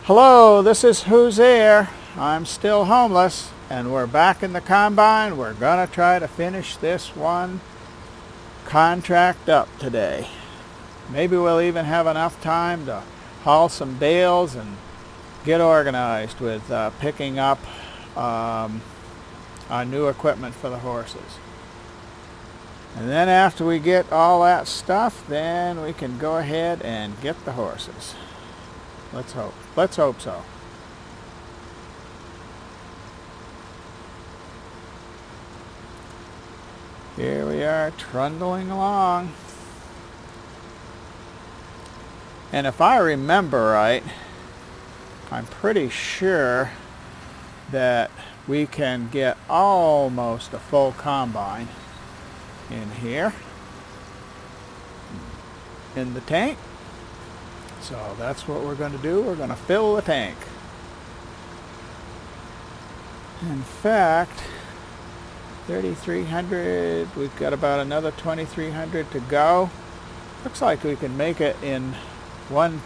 Hello, this is Who's There. I'm still homeless and we're back in the combine. We're gonna try to finish this one contract up today. Maybe we'll even have enough time to haul some bales and get organized with picking up our new equipment for the horses. And then after we get all that stuff, then we can go ahead and get the horses. Let's hope. Let's hope so. Here we are trundling along. And if I remember right, I'm pretty sure that we can get almost a full combine in here in the tank. So that's what we're going to do. We're going to fill the tank. In fact, 3,300, we've got about another 2,300 to go. Looks like we can make it in one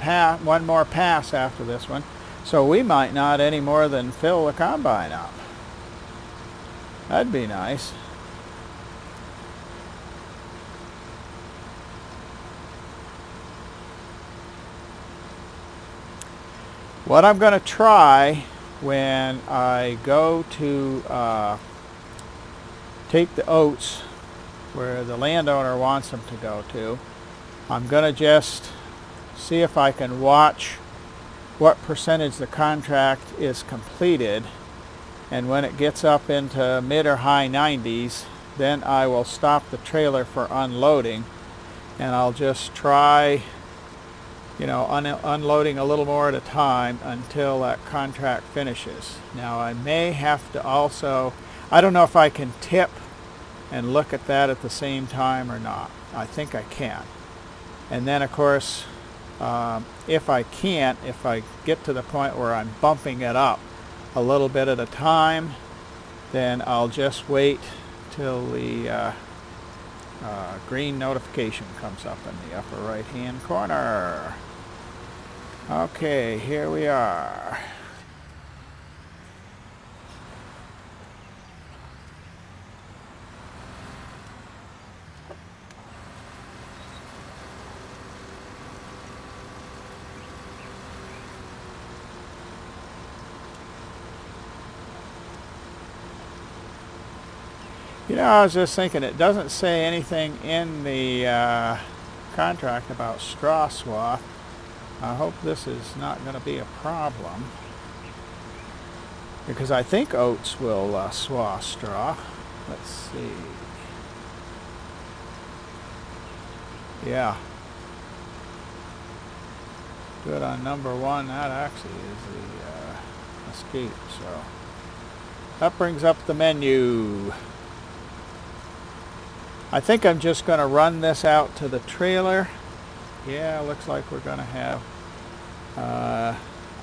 more pass after this one. So we might not any more than fill the combine up. That'd be nice. What I'm going to try when I go to take the oats where the landowner wants them to go to, I'm going to just see if I can watch what percentage the contract is completed, and when it gets up into mid or high 90s, then I will stop the trailer for unloading, and I'll just try unloading a little more at a time until that contract finishes. Now I may have to also, I don't know if I can tip and look at that at the same time or not. I think I can. And then of course, if I can't, if I get to the point where I'm bumping it up a little bit at a time, then I'll just wait till the green notification comes up in the upper right hand corner. Okay, here we are. I was just thinking, it doesn't say anything in the contract about straw swath. I hope this is not going to be a problem, because I think oats will swath straw. Let's see. Yeah. Good on number one. That actually is the escape. So that brings up the menu. I think I'm just going to run this out to the trailer. Yeah, looks like we're going to have, I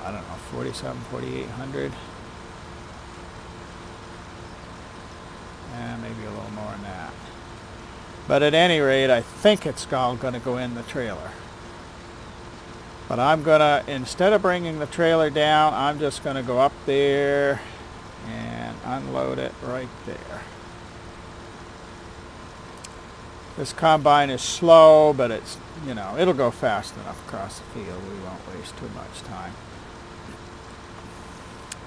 don't know, 4,800. And maybe a little more than that. But at any rate, I think it's all going to go in the trailer. But I'm going to, instead of bringing the trailer down, I'm just going to go up there and unload it right there. This combine is slow, but it's, it'll go fast enough across the field. We won't waste too much time.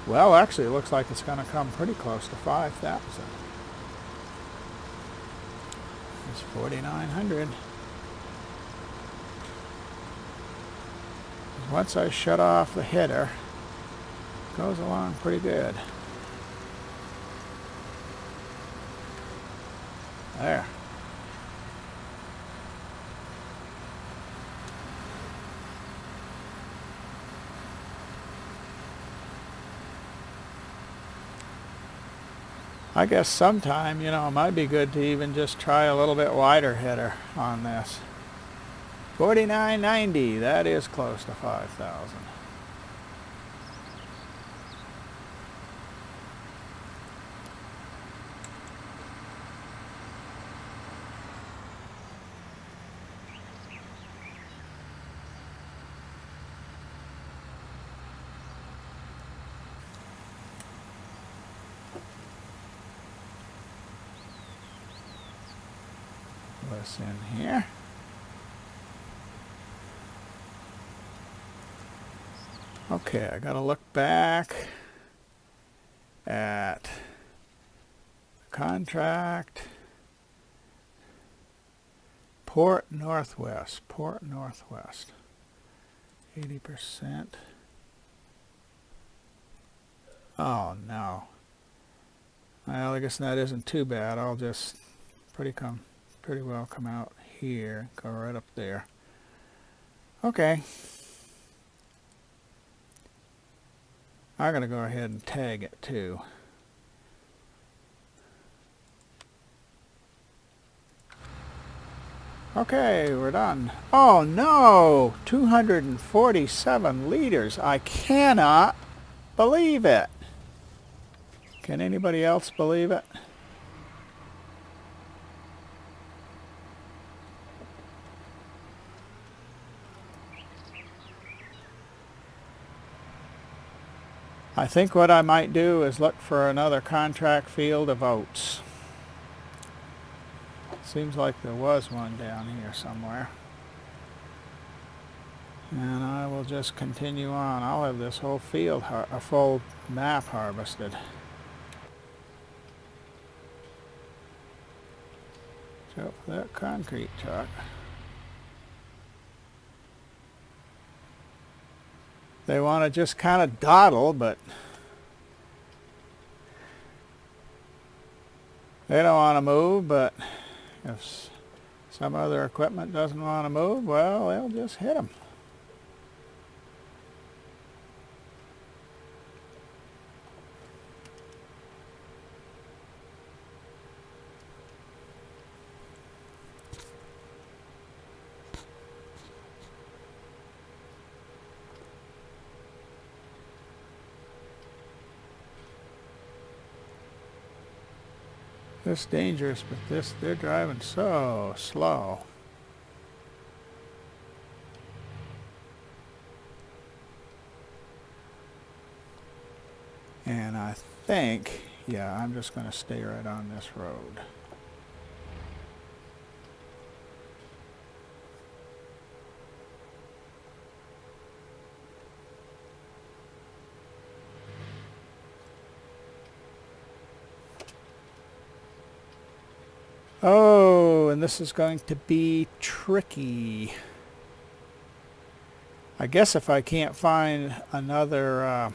Well, actually, it looks like it's going to come pretty close to 5,000. It's 4,900. Once I shut off the header, it goes along pretty good. There. I guess sometime, it might be good to even just try a little bit wider header on this. 49.90, that is close to 5,000. this in here. Okay, I gotta look back at contract. Port Northwest, 80%. Oh no. Well, I guess that isn't too bad. I'll just pretty well come out here, go right up there. Okay. I'm gonna go ahead and tag it too. Okay, we're done. Oh no! 247 liters. I cannot believe it. Can anybody else believe it? I think what I might do is look for another contract field of oats. Seems like there was one down here somewhere. And I will just continue on. I'll have this whole field, a full map harvested. So for that concrete truck. They want to just kind of dawdle, but they don't want to move. But if some other equipment doesn't want to move, well, they'll just hit them. This is dangerous, but they're driving so slow. And I think, yeah, I'm just going to stay right on this road. Oh, and this is going to be tricky. I guess if I can't find another,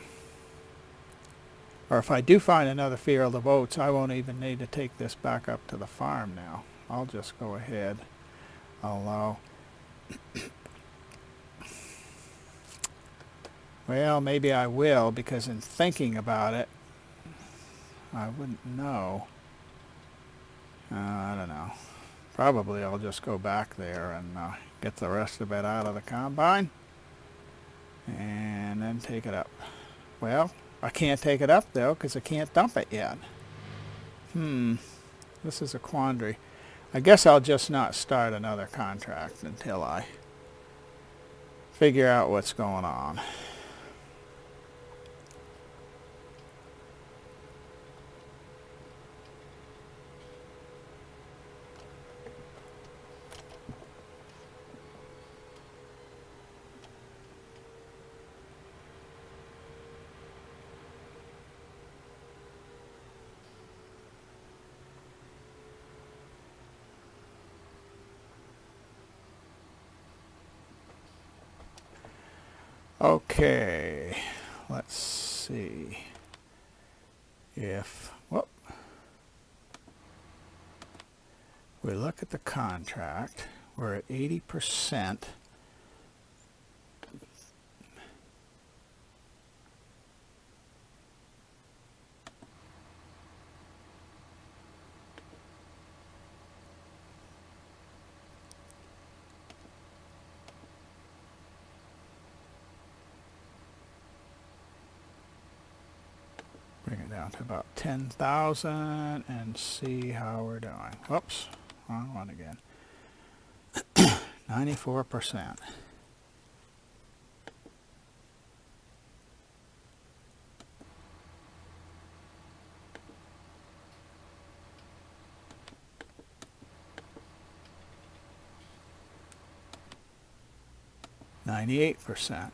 or if I do find another field of oats, I won't even need to take this back up to the farm now. I'll just go ahead. Although, well, maybe I will, because in thinking about it, I wouldn't know. I don't know. Probably I'll just go back there and get the rest of it out of the combine and then take it up. Well, I can't take it up though because I can't dump it yet. This is a quandary. I guess I'll just not start another contract until I figure out what's going on. Okay, let's see if, whoop, we look at the contract, we're at 80%. Bring it down to about 10,000 and see how we're doing. Whoops, wrong one again. 94%. 98%.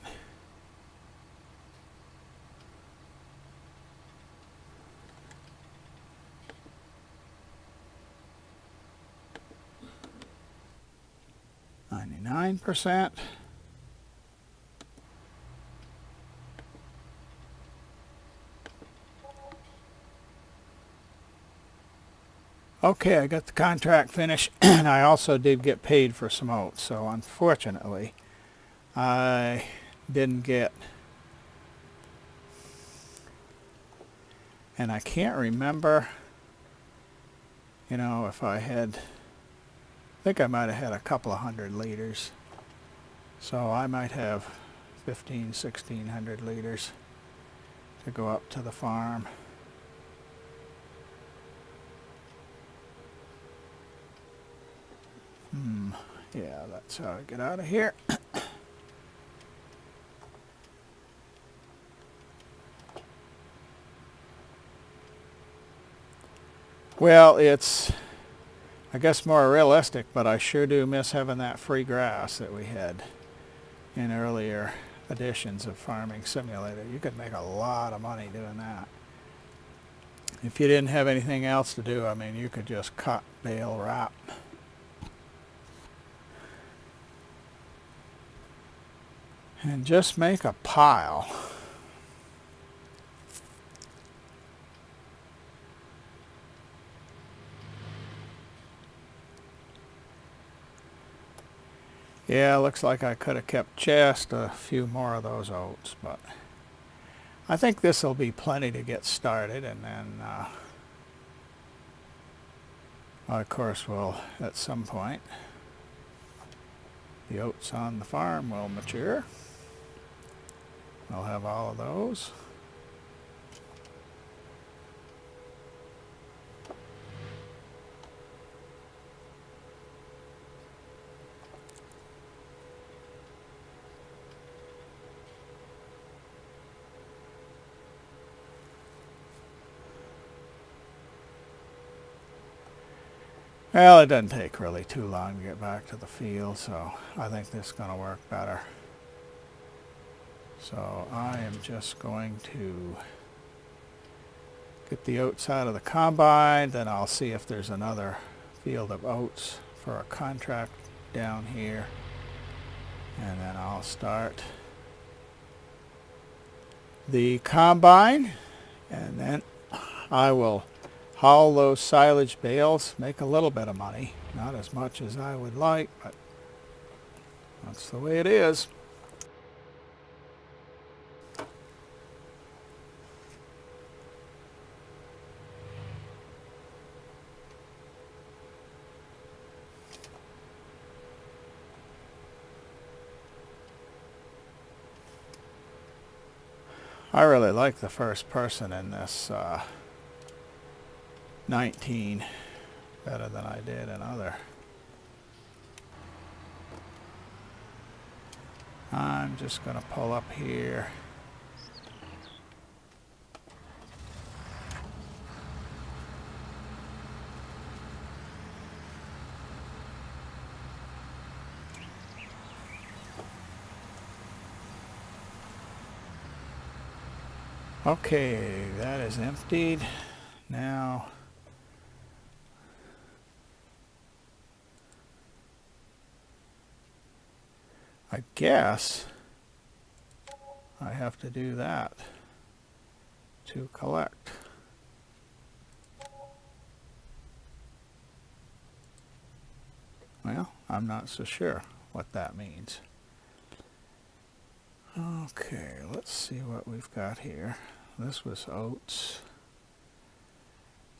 %. Okay, I got the contract finished, and I also did get paid for some oats. So unfortunately, I didn't get, and I can't remember, you know, if I had, I think I might have had a couple of 100 liters. So I might have 1,600 liters to go up to the farm. Yeah, that's how I get out of here. Well, it's, I guess, more realistic, but I sure do miss having that free grass that we had in earlier editions of Farming Simulator. You could make a lot of money doing that. If you didn't have anything else to do, I mean, you could just cut, bale, wrap. And just make a pile. Yeah, looks like I could have kept just a few more of those oats, but I think this will be plenty to get started, and then of course we'll, at some point, the oats on the farm will mature. We'll have all of those. Well, it doesn't take really too long to get back to the field, so I think this is going to work better. So I am just going to get the oats out of the combine, then I'll see if there's another field of oats for a contract down here, and then I'll start the combine, and then I will haul those silage bales, make a little bit of money. Not as much as I would like, but that's the way it is. I really like the first person in this 19 better than I did in other. I'm just going to pull up here. Okay, that is emptied. Now I guess I have to do that to collect. Well, I'm not so sure what that means. Okay, let's see what we've got here. This was oats.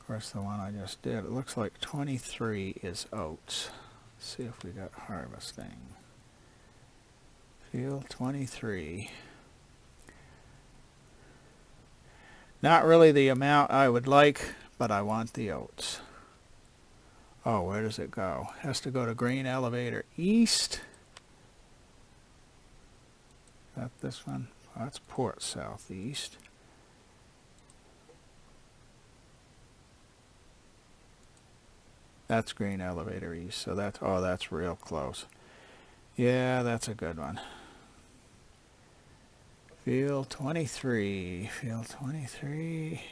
Of course, the one I just did, it looks like 23 is oats. Let's see if we got harvesting. Field 23. Not really the amount I would like, but I want the oats. Oh, where does it go? It has to go to grain elevator east. Is that this one? Oh, that's port southeast. That's grain elevator east, so that's, oh, that's real close. Yeah, that's a good one. Field 23, field 23.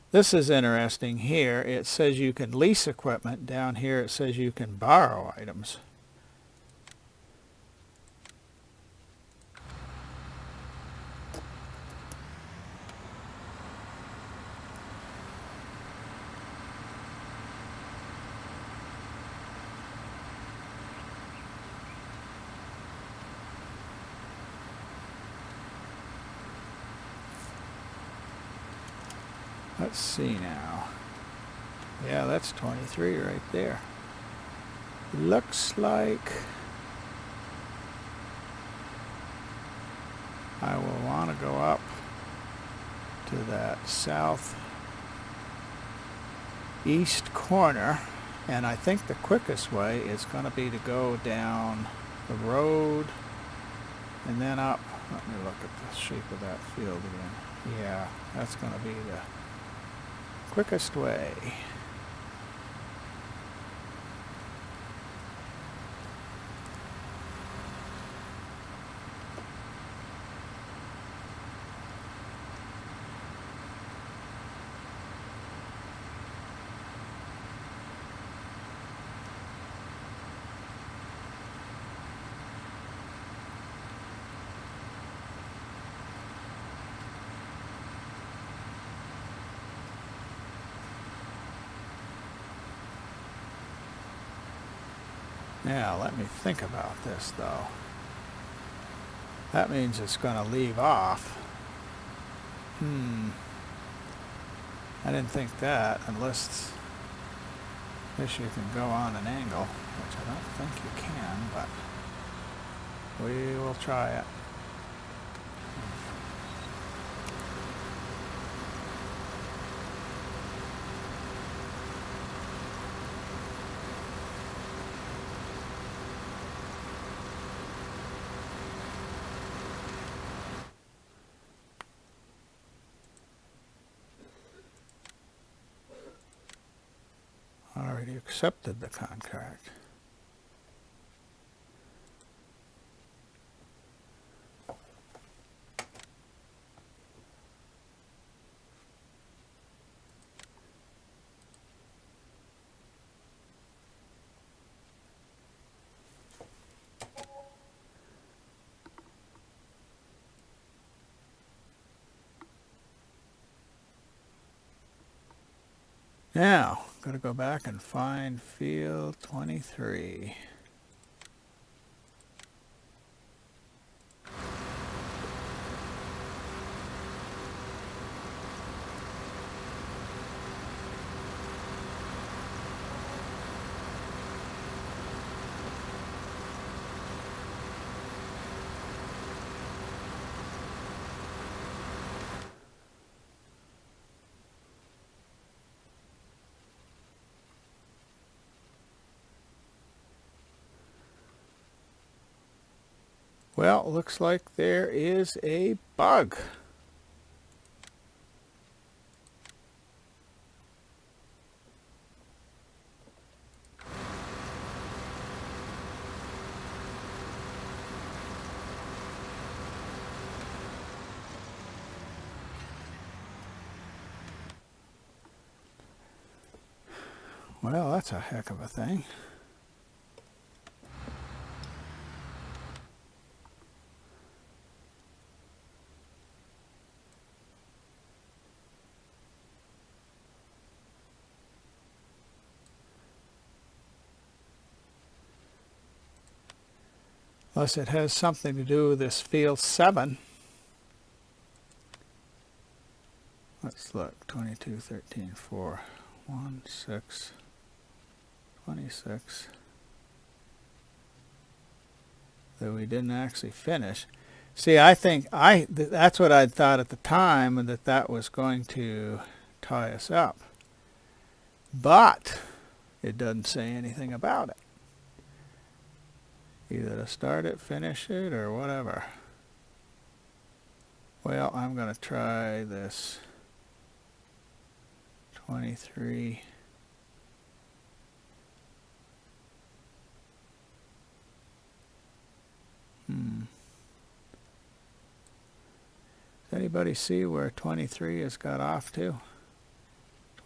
This is interesting here. It says you can lease equipment. Down here it says you can borrow items. Let's see now. Yeah, that's 23 right there. Looks like I will want to go up to that southeast corner, and I think the quickest way is going to be to go down the road and then up. Let me look at the shape of that field again. Yeah, that's going to be the quickest way. Now, let me think about this, though. That means it's going to leave off. I didn't think that, unless this you can go on an angle, which I don't think you can, but we will try it. Already accepted the contract. Now, got to go back and find field 23. Well, looks like there is a bug. Well, that's a heck of a thing. Unless it has something to do with this field 7. Let's look. 22, 13, 4, 1, 6, 26. That we didn't actually finish. See, I think that's what I thought at the time, and that was going to tie us up. But it doesn't say anything about it. Either to start it, finish it, or whatever. Well, I'm going to try this 23. Anybody see where 23 has got off to?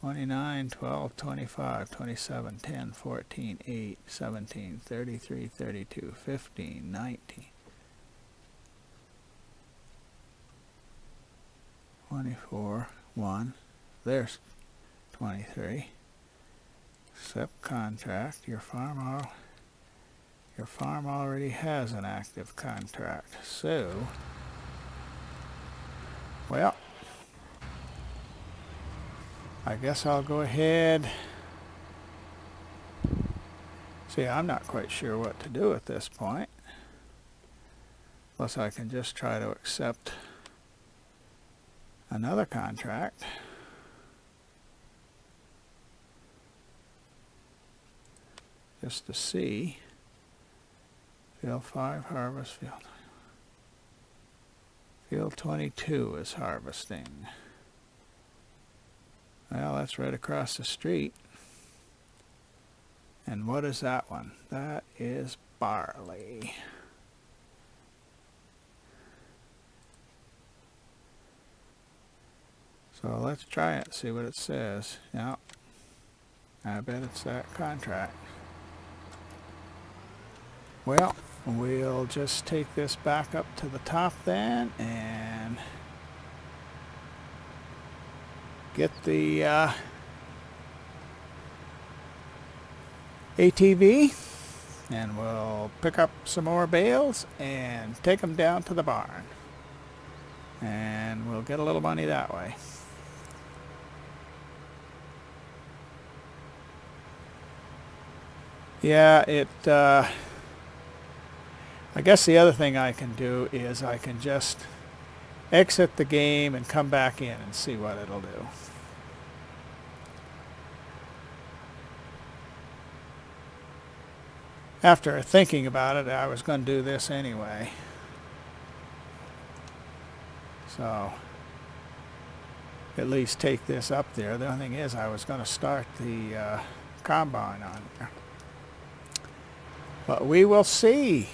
29, 12, 25, 27, 10, 14, 8, 17, 33, 32, 15, 19, 24, 1. There's 23. Accept contract. Your farm already has an active contract. So, well, I guess I'll go ahead. See, I'm not quite sure what to do at this point. Unless I can just try to accept another contract. Just to see. Field 5, harvest field. Field 22 is harvesting. Well, that's right across the street. And what is that one? That is barley. So let's try it, see what it says. Yeah, I bet it's that contract. Well, we'll just take this back up to the top then and get the ATV, and we'll pick up some more bales and take them down to the barn, and we'll get a little money that way. Yeah, I guess the other thing I can do is I can just exit the game and come back in and see what it'll do. After thinking about it, I was going to do this anyway. So, at least take this up there. The only thing is I was going to start the combine on there. But we will see.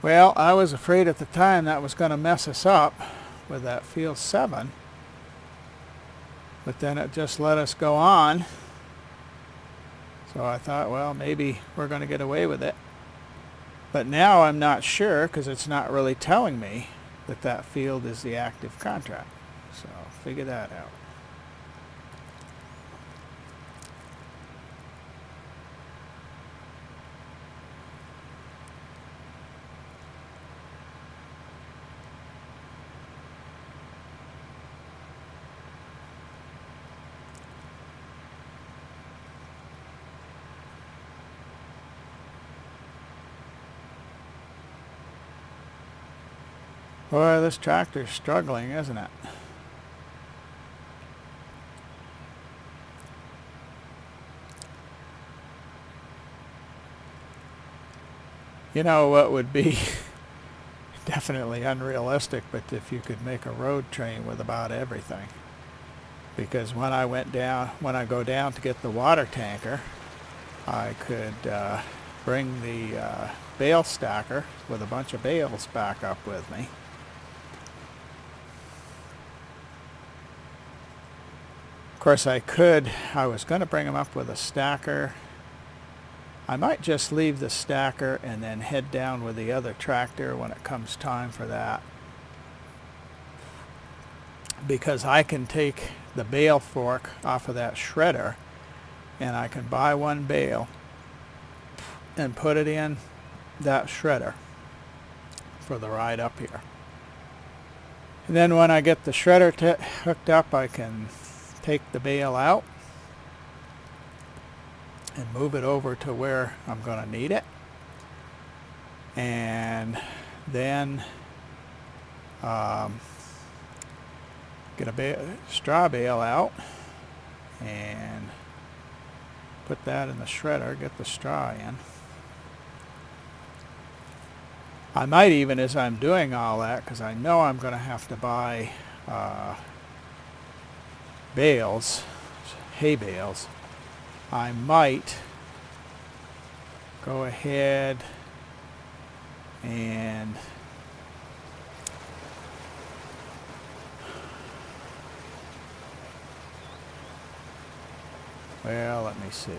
Well, I was afraid at the time that was going to mess us up with that field 7. But then it just let us go on. So I thought, well, maybe we're going to get away with it. But now I'm not sure because it's not really telling me that that field is the active contract. So figure that out. Boy, this tractor's struggling, isn't it? You know what would be definitely unrealistic, but if you could make a road train with about everything. Because when I go down to get the water tanker, I could bring the bale stacker with a bunch of bales back up with me. Of course I was going to bring them up with a stacker. I might just leave the stacker and then head down with the other tractor when it comes time for that. Because I can take the bale fork off of that shredder and I can buy one bale and put it in that shredder for the ride up here. And then when I get the shredder hooked up, I can take the bale out and move it over to where I'm going to need it, and then get a straw bale out and put that in the shredder, get the straw in. I might even, as I'm doing all that, because I know I'm going to have to buy bales, hay bales, I might go ahead and Well, let me see.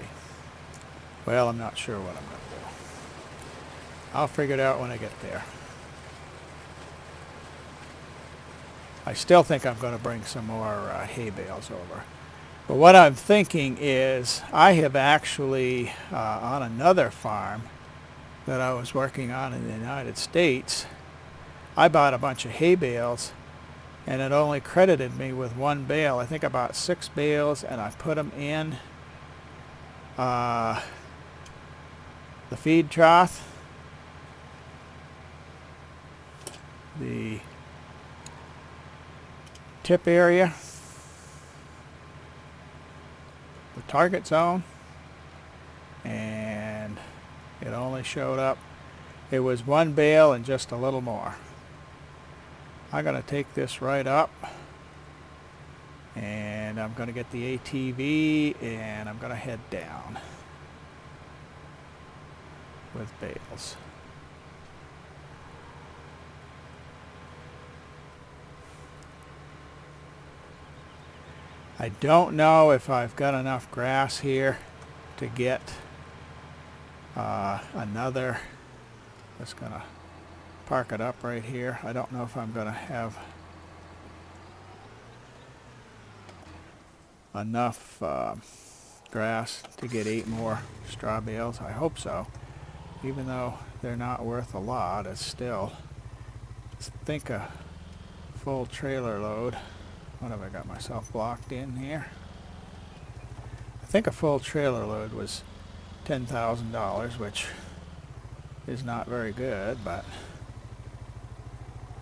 Well, I'm not sure what I'm going to do. I'll figure it out when I get there. I still think I'm going to bring some more hay bales over. But what I'm thinking is I have actually, on another farm that I was working on in the United States, I bought a bunch of hay bales and it only credited me with one bale. I think I bought 6 bales and I put them in the feed trough, the tip area, the target zone, and it only showed up. It was 1 bale and just a little more. I'm going to take this right up and I'm going to get the ATV and I'm going to head down with bales. I don't know if I've got enough grass here to get another. Just gonna park it up right here. I don't know if I'm gonna have enough grass to get 8 more straw bales. I hope so. Even though they're not worth a lot, it's still, I think a full trailer load. What have I got myself blocked in here? I think a full trailer load was $10,000, which is not very good, but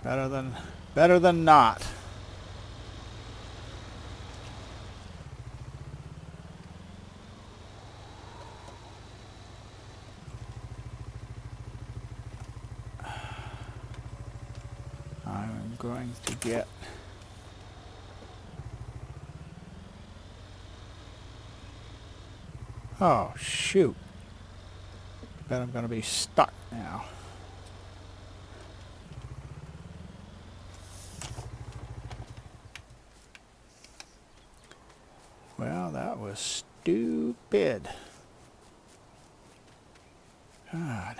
better than not. I'm going to get oh, shoot. Bet I'm going to be stuck now. Well, that was stupid. God.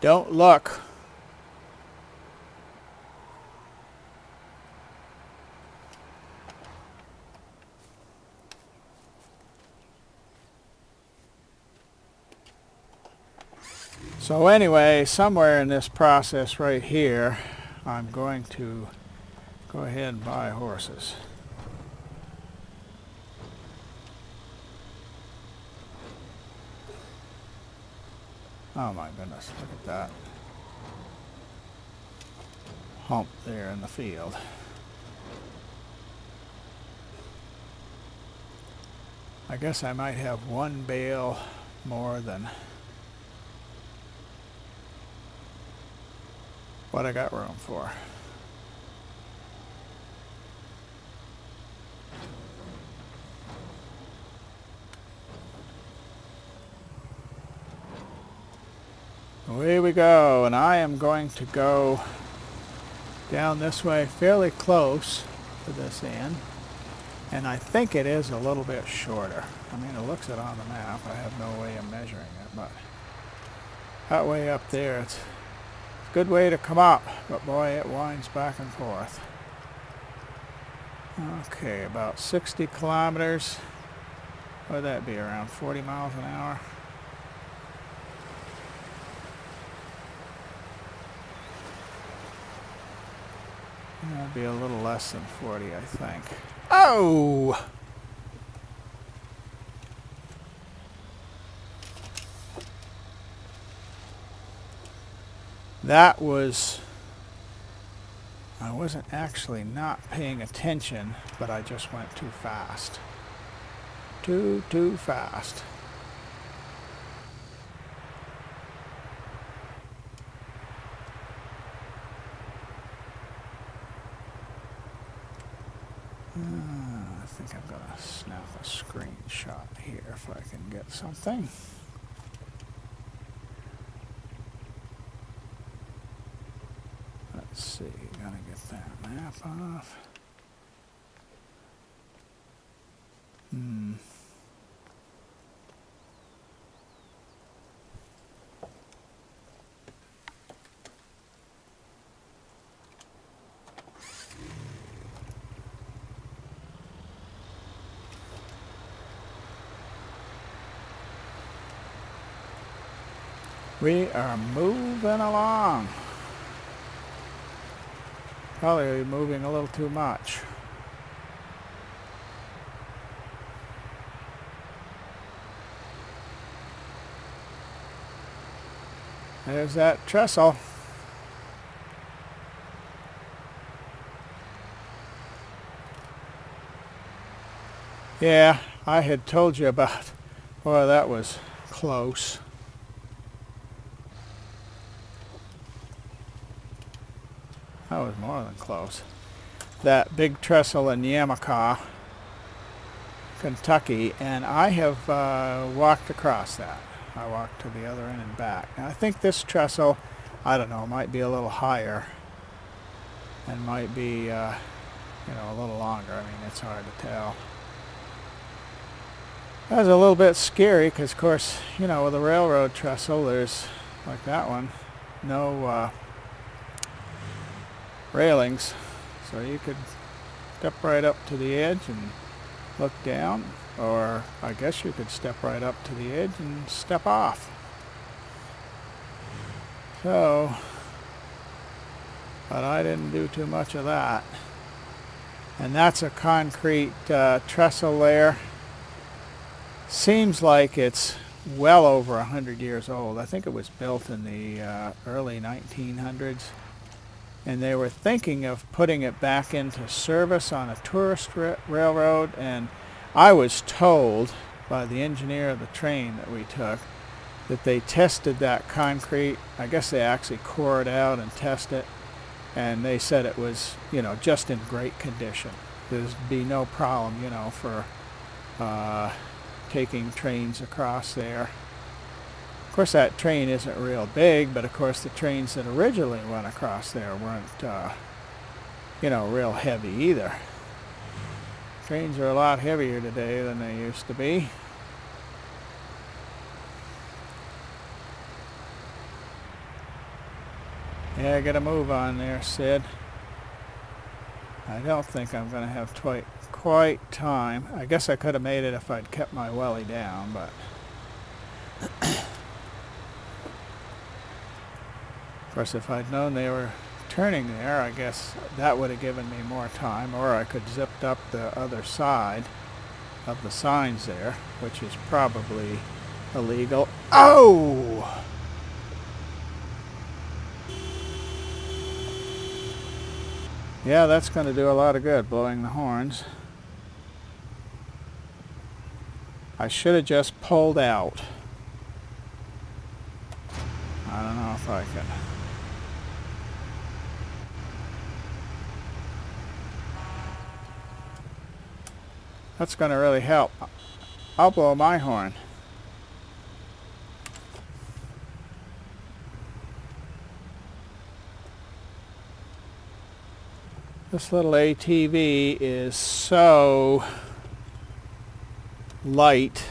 Don't look. So anyway, somewhere in this process right here, I'm going to go ahead and buy horses. Oh my goodness, look at that hump there in the field. I guess I might have 1 bale more than what I got room for. Away we go, and I am going to go down this way fairly close to this end, and I think it is a little bit shorter. I mean, it looks it on the map. I have no way of measuring it, but that way up there, it's a good way to come up, but boy, it winds back and forth. Okay, about 60 kilometers. What would that be, around 40 miles an hour? That'd be a little less than 40, I think. Oh! That was, I wasn't actually not paying attention, but I just went too fast. Too fast. think I'm gonna snap a screenshot here if I can get something. Let's see, gotta get that map off. We are moving along. Probably moving a little too much. There's that trestle. Yeah, I had told you about, boy, that was close. That was more than close. That big trestle in Yamaha, Kentucky, and I have walked across that. I walked to the other end and back. Now, I think this trestle, I don't know, might be a little higher and might be, a little longer. I mean, it's hard to tell. That was a little bit scary because, of course, with a railroad trestle, there's, like that one, no railings. So you could step right up to the edge and look down, or I guess you could step right up to the edge and step off. So, but I didn't do too much of that. And that's a concrete trestle there. Seems like it's well over 100 years old. I think it was built in the early 1900s. And they were thinking of putting it back into service on a tourist railroad. And I was told by the engineer of the train that we took that they tested that concrete. I guess they actually core it out and test it. And they said it was, just in great condition. There'd be no problem, for taking trains across there. Of course, that train isn't real big, but of course the trains that originally went across there weren't, real heavy either. Trains are a lot heavier today than they used to be. Yeah, get a move on there, Sid. I don't think I'm going to have quite time. I guess I could have made it if I'd kept my welly down, but of course, if I'd known they were turning there, I guess that would have given me more time, or I could zipped up the other side of the signs there, which is probably illegal. Oh! Yeah, that's going to do a lot of good, blowing the horns. I should have just pulled out. I don't know if I can. That's going to really help. I'll blow my horn. This little ATV is so light.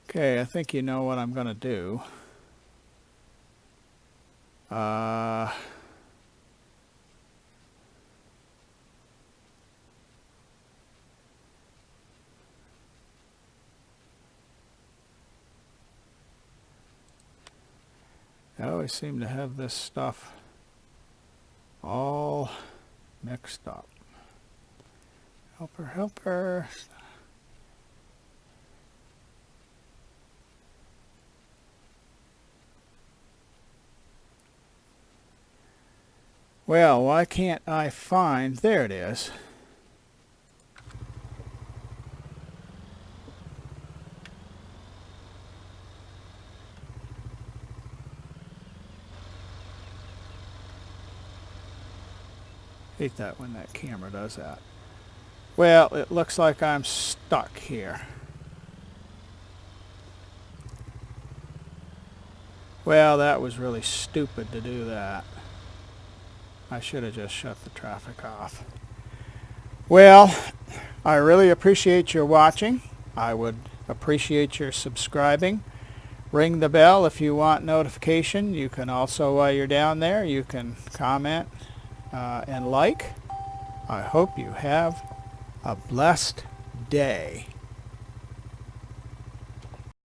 Okay, I think you know what I'm going to do. I always seem to have this stuff all mixed up. Helper, helper. Well, why can't I find... There it is. Hate that when that camera does that. Well, it looks like I'm stuck here. Well, that was really stupid to do that. I should have just shut the traffic off. Well, I really appreciate your watching. I would appreciate your subscribing. Ring the bell if you want notification. You can also, while you're down there, you can comment and like. I hope you have a blessed day.